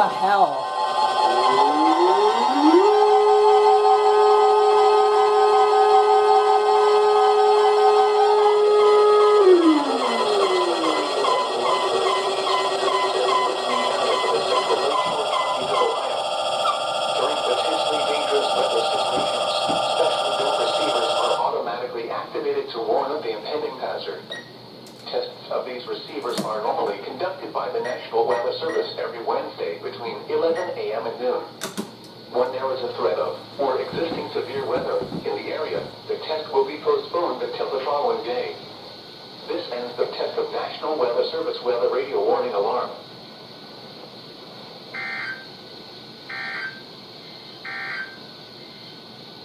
the hell? To warn of the impending hazard. Tests of these receivers are normally conducted by the National Weather Service every Wednesday between 11 a.m. and noon. When there is a threat of or existing severe weather in the area, the test will be postponed until the following day. This ends the test of National Weather Service weather radio warning alarm.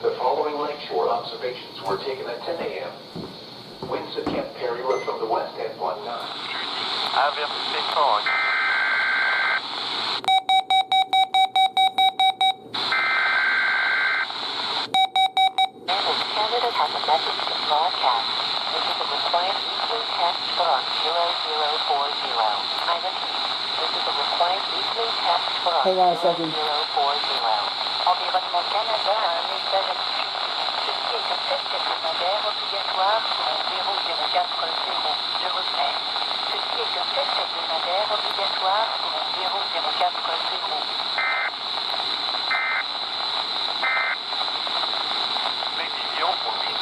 The following lakeshore observations were taken at 10 a.m. Winds at Camp Perry were from the west at 1 knot. Avertissement fog. Canada has a message to broadcast. This is a required weekly test for 0040. I repeat, this is a required weekly test for Hang on a second. 0040. Environnement Canada a un message à diffuser. Ceci est un test hebdomadaire obligatoire pour un 004. Je répète. Ceci est un test hebdomadaire obligatoire pour un 004. Prévision pour 8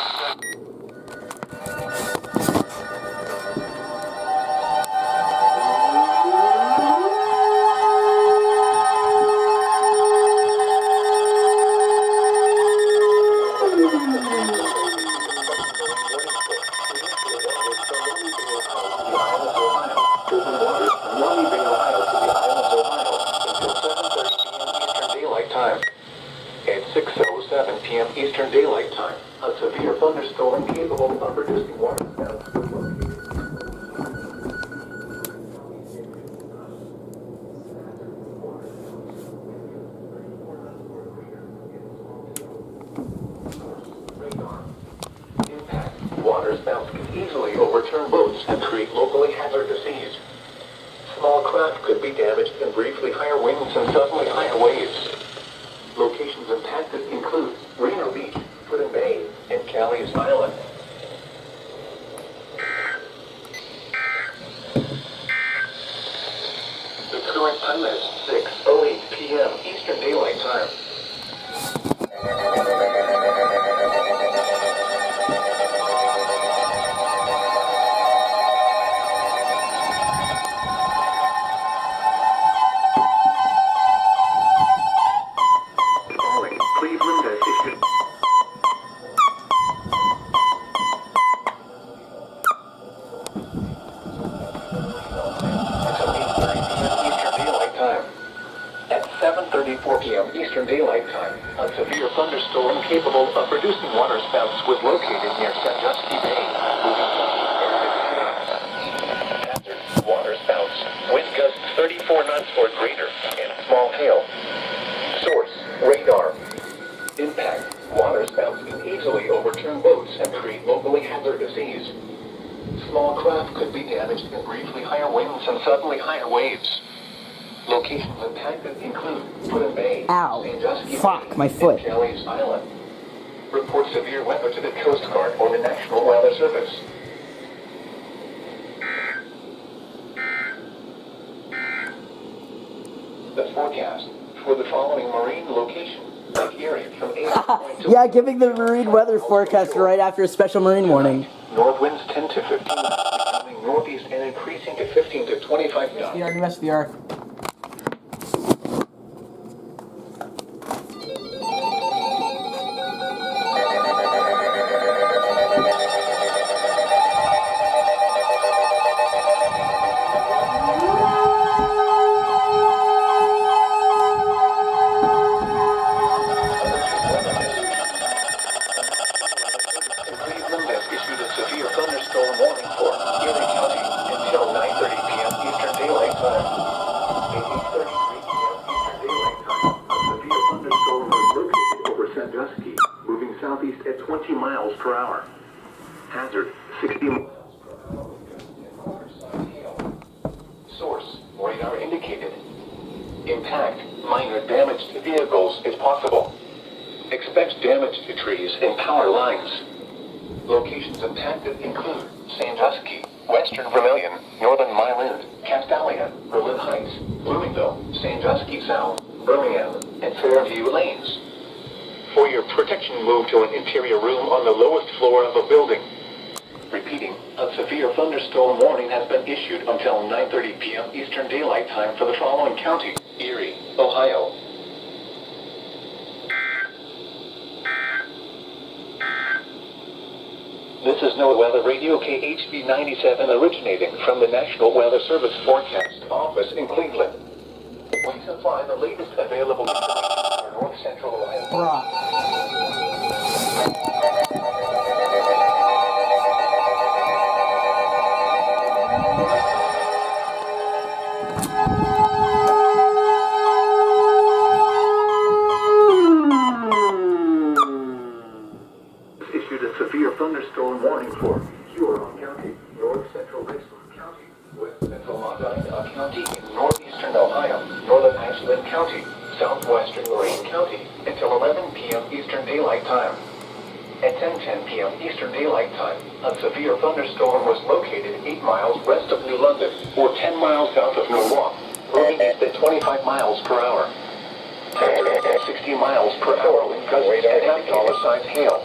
7 p.m. Eastern Daylight Time. A severe thunderstorm capable of producing water spouts was located. Radar. Impact. Water spouts can easily overturn boats and create locally hazardous seas. Small craft could be damaged in briefly higher winds and suddenly higher waves. Locations impacted include Reno Beach, Putin Bay, and Calais Island. The current time is 6:08 p.m. Eastern Daylight Time. Cleveland has issued. At 7:34 p.m. Eastern Daylight Time, a severe thunderstorm capable of producing water spouts was located near Sandusky Bay. Hazard, water spouts, wind gusts 34 knots or greater, and small hail. Source, radar. Impact, water spouts can easily overturn boats and create locally hazardous seas. Small craft could be damaged in briefly higher winds and suddenly higher waves. Locations impacted include Putin Bay, Ow. Sandusky Fuck, Bay, my foot. and Calais Island. Report severe weather to the Coast Guard or the National Weather Service. The forecast for the following marine location, Lake Erie from 8 to Yeah, giving the marine weather forecast right after a special marine warning. North winds 10 to 15 knots, becoming northeast and increasing to 15 to 25 knots. SVR. Cleveland has issued a severe thunderstorm warning for Erie County until 9:30 p.m. Eastern Daylight Time. At 8:33 p.m. Eastern Daylight Time, a severe thunderstorm was located over Sandusky, moving southeast at 20 miles per hour. Hazard, 60 miles per hour. Source, radar indicated. Impact, minor damage to vehicles is possible. Expect damage to trees and power lines. Locations impacted include Sandusky, Western Vermilion, Northern Mile End, Castalia, Berlin Heights, Bloomingville, Sandusky South, Birmingham, and Fairview Lanes. For your protection, move to an interior room on the lowest floor of a building. Repeating, a severe thunderstorm warning has been issued until 9:30 p.m. Eastern Daylight Time for the following counties: Erie, Ohio. This is NOAA Weather Radio KHB 97 originating from the National Weather Service Forecast Office in Cleveland. We supply the latest available information for North Central Ohio. Bruh. Issued a severe thunderstorm warning for Huron County, North Central Richland County, West Central Medina County, Northeastern Ohio, Northern Ashland County, Southwestern Lorain County, until 11 p.m. Eastern Daylight Time. At 10:10 p.m. Eastern Daylight Time, a severe thunderstorm was located 8 miles west of New London, or 10 miles south of Norwalk, moving east at 25 miles per hour. 60 miles per hour with gusts and $1 hail.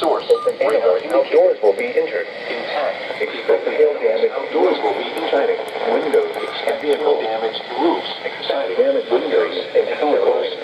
Source, radar outdoors will be injured. Impact, expected hail damage outdoors will be injured. Windows, expect vehicle damage to roofs, excited damage windows and power lines.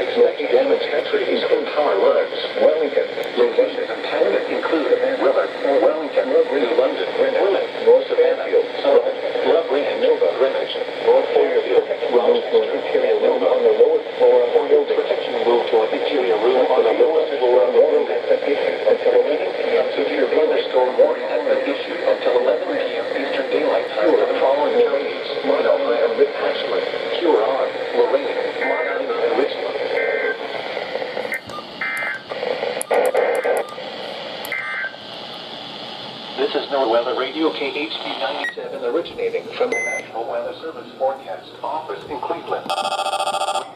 Expect damage to trees and power lines. Wellington, locations impacted include Willard, Wellington, New London, Willard, North Savannah, Sullivan, Love Ranch, Greenwich, North Fairfield, Rochester, interior room on the lowest floor of the building. Protection move to an interior room on the lowest floor of the building. Until 11 p.m. Severe thunderstorm warning has been issued until 11 p.m. Eastern Daylight Time for the following counties: Ohio, Ashland, Huron, Lorain, Medina, and Richland. This is NOAA Weather Radio KHB 97 originating from the National Weather Service Forecast Office in Cleveland. We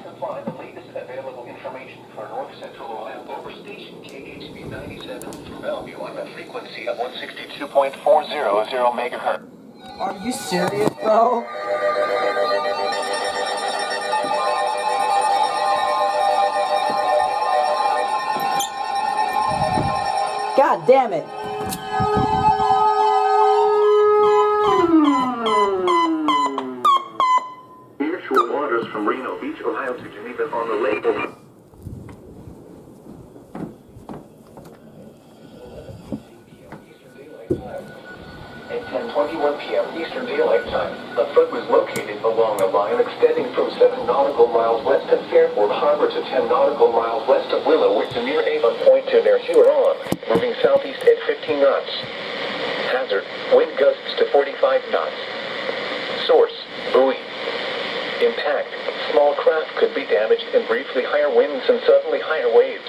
supply the latest available information for North Central Ohio over station KHB 97 from Bellevue on the frequency of 162.400 megahertz. Are you serious, bro? God damn it. Nearshore waters from Reno Beach, Ohio to Geneva on the lake will be at 10:21 p.m. Eastern Daylight Time. A front was located along a line extending from 7 nautical miles west of Fairport Harbor to 10 nautical miles west of Willow, which is near Avon Point to near Huron, moving southeast at 15 knots. Hazard, wind gusts to 45 knots. Source, buoy. Impact, small craft could be damaged in briefly higher winds and suddenly higher waves.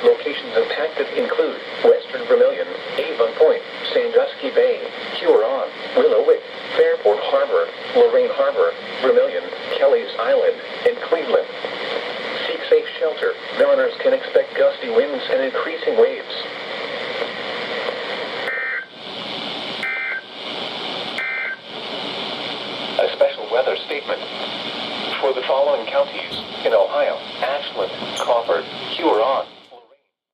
Locations impacted include Western Vermilion, Avon Point, Sandusky Bay, Huron, Willowick, Fairport Harbor, Lorain Harbor, Vermilion, Kelly's Island, and Cleveland. Seek safe shelter. Mariners can expect gusty winds and increasing waves. A special weather statement for the following counties in Ohio: Ashland, Crawford, Huron,